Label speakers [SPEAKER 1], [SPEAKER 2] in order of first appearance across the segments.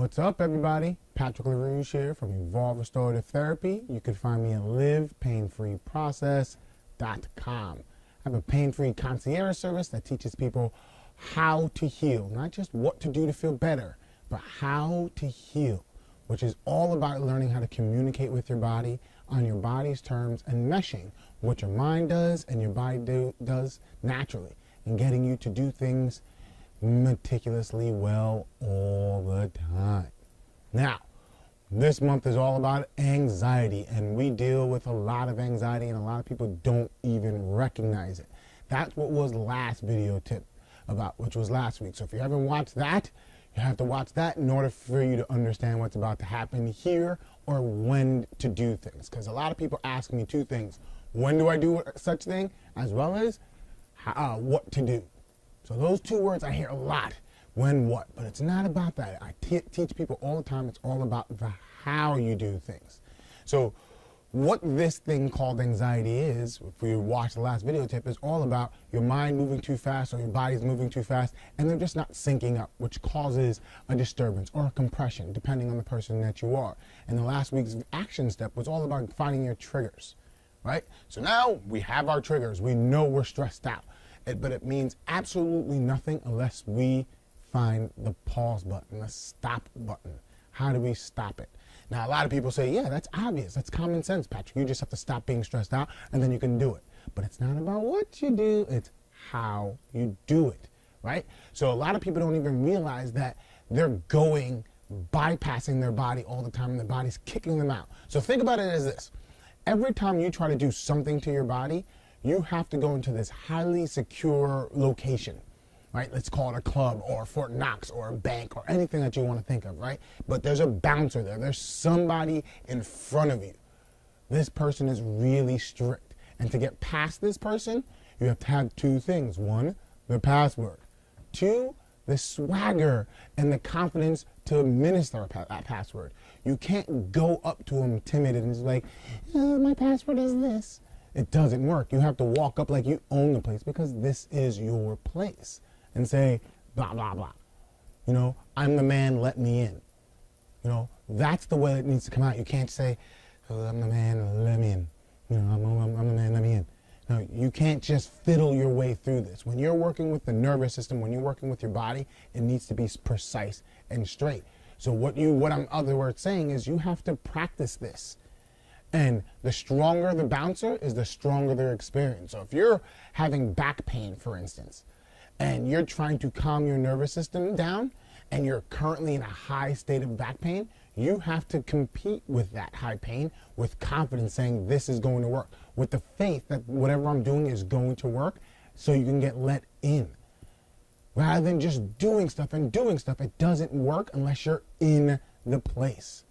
[SPEAKER 1] What's up, everybody? Patrick LaRouche here from Evolve Restorative Therapy. You can find me at livepainfreeprocess.com. I have a pain-free concierge service that teaches people how to heal, not just what to do to feel better, but how to heal, which is all about learning how to communicate with your body on your body's terms and meshing what your mind does and your body does naturally, and getting you to do things meticulously well all the time. Now, this month is all about anxiety, and we deal with a lot of anxiety, and a lot of people don't even recognize it. That's what was last video tip about, which was last week. So if you haven't watched that, you have to watch that in order for you to understand what's about to happen here or when to do things. Because a lot of people ask me two things: when do I do such thing, as well as what to do. So those two words I hear a lot, when, what, but it's not about that. I teach people all the time, it's all about the how you do things. So what this thing called anxiety is, if you watch the last video tip, is all about your mind moving too fast or your body's moving too fast, and they're just not syncing up, which causes a disturbance or a compression, depending on the person that you are. And the last week's action step was all about finding your triggers, right? So now we have our triggers. We know we're stressed out. But it means absolutely nothing unless we find the pause button, the stop button. How do we stop it? Now, a lot of people say, yeah, that's obvious. That's common sense, Patrick. You just have to stop being stressed out, and then you can do it. But it's not about what you do. It's how you do it, right? So a lot of people don't even realize that they're bypassing their body all the time, and their body's kicking them out. So think about it as this. Every time you try to do something to your body, you have to go into this highly secure location, right? Let's call it a club or Fort Knox or a bank or anything that you want to think of, right? But there's a bouncer there. There's somebody in front of you. This person is really strict. And to get past this person, you have to have two things. One, the password. Two, the swagger and the confidence to administer that password. You can't go up to them timid and just like, my password is this. It doesn't work. You have to walk up like you own the place, because this is your place, and say, blah, blah, blah. You know, I'm the man, let me in. You know, that's the way it needs to come out. You can't say, I'm the man, let me in. You know, I'm the man, let me in. No, you can't just fiddle your way through this. When you're working with the nervous system, when you're working with your body, it needs to be precise and straight. So what I'm other words saying is you have to practice this. And the stronger the bouncer is, the stronger their experience. So if you're having back pain, for instance, and you're trying to calm your nervous system down, and you're currently in a high state of back pain, you have to compete with that high pain with confidence, saying this is going to work, with the faith that whatever I'm doing is going to work, so you can get let in. Rather than just doing stuff, it doesn't work unless you're in the place.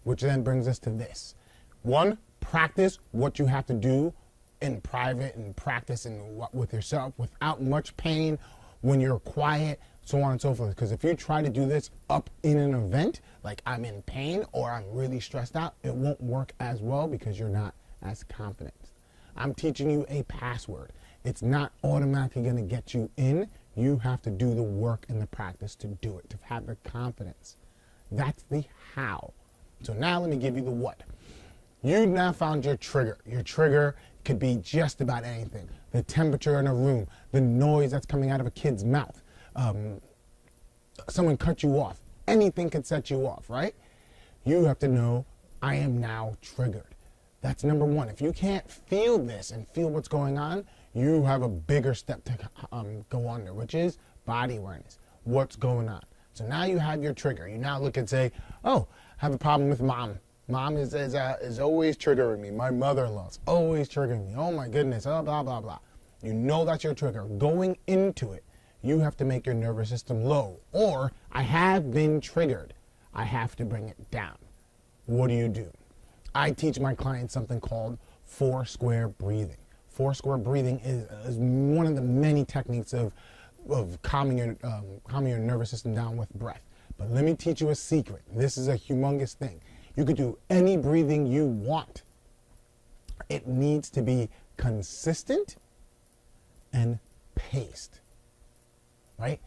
[SPEAKER 1] Which then brings us to this. One, practice what you have to do in private, and practice with yourself without much pain, when you're quiet, so on and so forth. Because if you try to do this up in an event, like I'm in pain or I'm really stressed out, it won't work as well because you're not as confident. I'm teaching you a password. It's not automatically going to get you in. You have to do the work and the practice to do it, to have the confidence. That's the how. So now let me give you the what. You now found your trigger. Your trigger could be just about anything. The temperature in a room, the noise that's coming out of a kid's mouth, someone cut you off. Anything could set you off, right? You have to know, I am now triggered. That's number one. If you can't feel this and feel what's going on, you have a bigger step to go under, which is body awareness. What's going on? So now you have your trigger. You now look and say, oh, I have a problem with mom. Mom is always triggering me. My mother-in-law's always triggering me. Oh my goodness, oh, blah, blah, blah. You know that's your trigger. Going into it, you have to make your nervous system low. Or, I have been triggered. I have to bring it down. What do? I teach my clients something called 4-square breathing. 4-square breathing is one of the many techniques of calming your nervous system down with breath. But let me teach you a secret. This is a humongous thing. You could do any breathing you want. It needs to be consistent and paced, right?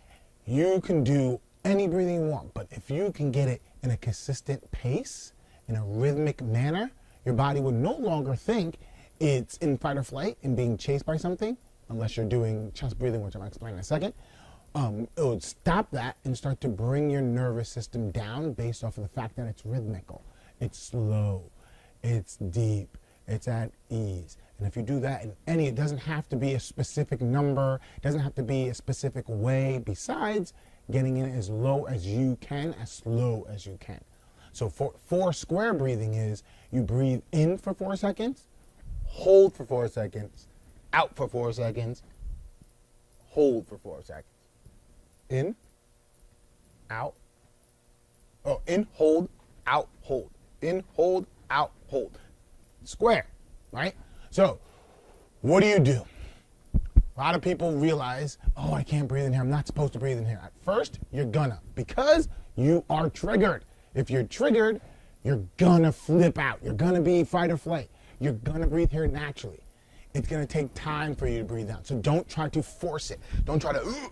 [SPEAKER 1] You can do any breathing you want. But if you can get it in a consistent pace, in a rhythmic manner, your body would no longer think it's in fight or flight and being chased by something, unless you're doing chest breathing, which I'm going to explain in a second. It would stop that and start to bring your nervous system down based off of the fact that it's rhythmical, it's slow, it's deep, it's at ease. And if you do that in it doesn't have to be a specific number, it doesn't have to be a specific way, besides getting in as low as you can, as slow as you can. So for 4 square breathing is you breathe in for 4 seconds, hold for 4 seconds, out for 4 seconds, hold for 4 seconds. In, out, in, hold, out, hold. In, hold, out, hold. Square, right? So, what do? A lot of people realize, oh, I can't breathe in here. I'm not supposed to breathe in here. At first, you're gonna, because you are triggered. If you're triggered, you're gonna flip out. You're gonna be fight or flight. You're gonna breathe here naturally. It's gonna take time for you to breathe out. So don't try to force it. Don't try to,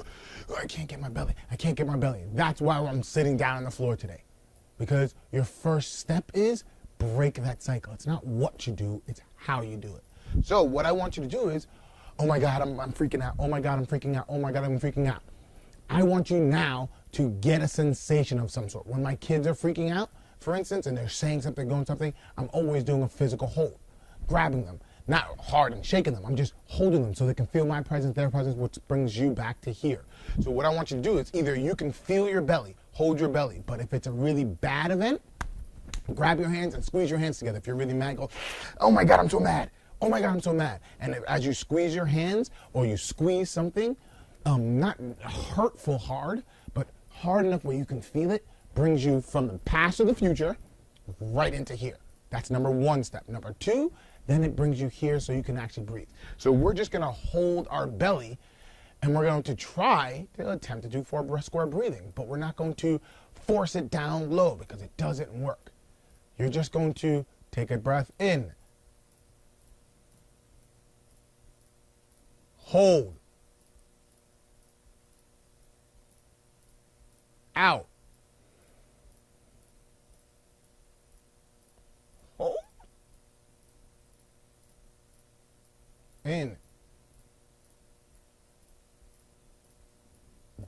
[SPEAKER 1] I can't get my belly. I can't get my belly. That's why I'm sitting down on the floor today. Because your first step is break that cycle. It's not what you do, it's how you do it. So what I want you to do is, oh my God, I'm freaking out. Oh my God, I'm freaking out. Oh my God, I'm freaking out. I want you now to get a sensation of some sort. When my kids are freaking out, for instance, and they're saying something, going something, I'm always doing a physical hold, grabbing them. Not hard and shaking them. I'm just holding them so they can feel my presence, their presence, which brings you back to here. So what I want you to do is either you can feel your belly, hold your belly, but if it's a really bad event, grab your hands and squeeze your hands together. If you're really mad, go, oh my God, I'm so mad. Oh my God, I'm so mad. And as you squeeze your hands or you squeeze something, not hurtful hard, but hard enough where you can feel it, brings you from the past to the future right into here. That's number 1 step. Number 2, then it brings you here so you can actually breathe. So we're just gonna hold our belly and we're going to try to attempt to do 4 square breathing, but we're not going to force it down low because it doesn't work. You're just going to take a breath in, hold, out, hold, in.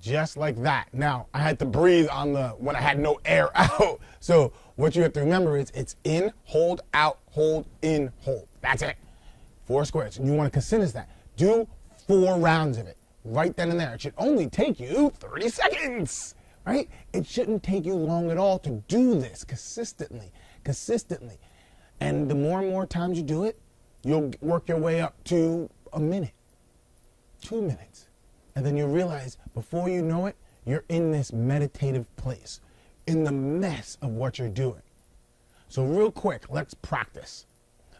[SPEAKER 1] Just like that. Now, I had to breathe on when I had no air out. So what you have to remember is it's in, hold, out, hold, in, hold. That's it. 4 squares. And you want to consider that. Do 4 rounds of it. Right then and there. It should only take you 30 seconds. Right? It shouldn't take you long at all to do this consistently. And the more and more times you do it, you'll work your way up to a minute, 2 minutes. And then you'll realize, before you know it, you're in this meditative place, in the mess of what you're doing. So real quick, let's practice.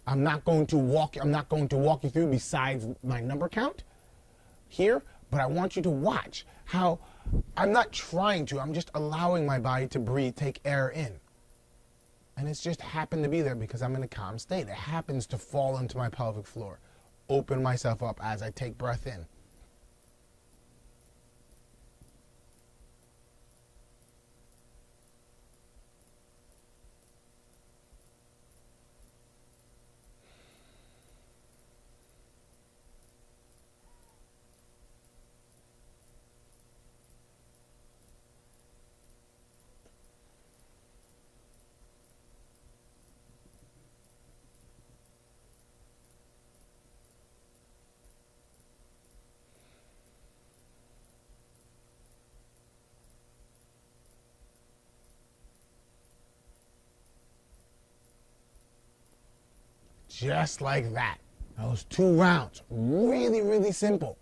[SPEAKER 1] I'm not going to walk you through besides my number count here, but I want you to watch how I'm not trying to, I'm just allowing my body to breathe, take air in. And it's just happened to be there because I'm in a calm state. It happens to fall into my pelvic floor. Open myself up as I take breath in. Just like that. Those 2 rounds. Really, really simple.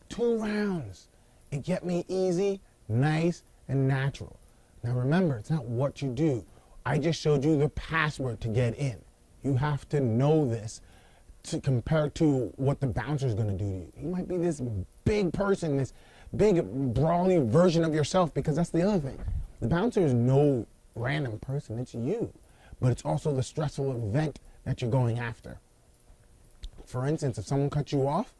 [SPEAKER 1] 2 rounds. It get me easy, nice, and natural. Now remember, it's not what you do. I just showed you the password to get in. You have to know this to compare to what the bouncer is going to do to you. You might be this big person, this big, brawly version of yourself, because that's the other thing. The bouncer is no random person. It's you. But it's also the stressful event that you're going after. For instance, if someone cuts you off,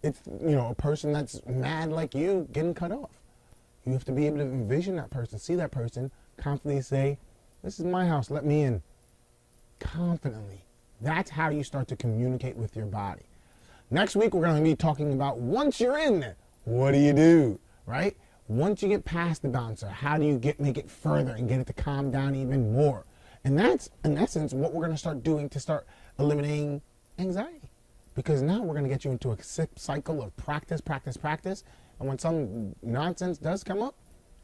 [SPEAKER 1] it's, a person that's mad like you getting cut off. You have to be able to envision that person, see that person, confidently say, this is my house, let me in. Confidently. That's how you start to communicate with your body. Next week, we're going to be talking about once you're in, what do you do, right? Once you get past the bouncer, how do you make it further and get it to calm down even more? And that's, in essence, what we're going to start doing to start eliminating anxiety. Because now we're going to get you into a cycle of practice, practice, practice. And when some nonsense does come up,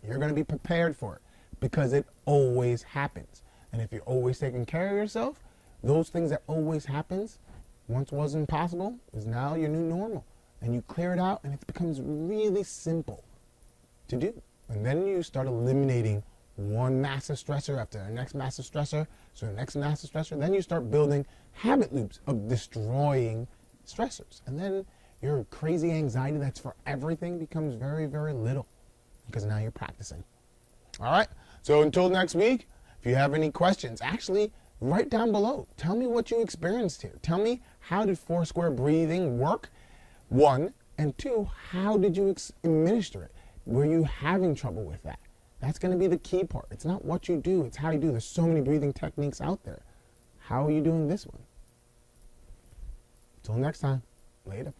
[SPEAKER 1] you're going to be prepared for it. Because it always happens. And if you're always taking care of yourself, those things that always happens, once wasn't possible, is now your new normal. And you clear it out, and it becomes really simple to do. And then you start eliminating one massive stressor after the next massive stressor, so the next massive stressor. Then you start building habit loops of destroying stressors. And then your crazy anxiety that's for everything becomes very, very little because now you're practicing. All right? So until next week, if you have any questions, actually write down below. Tell me what you experienced here. Tell me, how did 4 square breathing work? 1, and 2, how did you administer it? Were you having trouble with that? That's going to be the key part. It's not what you do, it's how you do. There's so many breathing techniques out there. How are you doing this one? Until next time, later.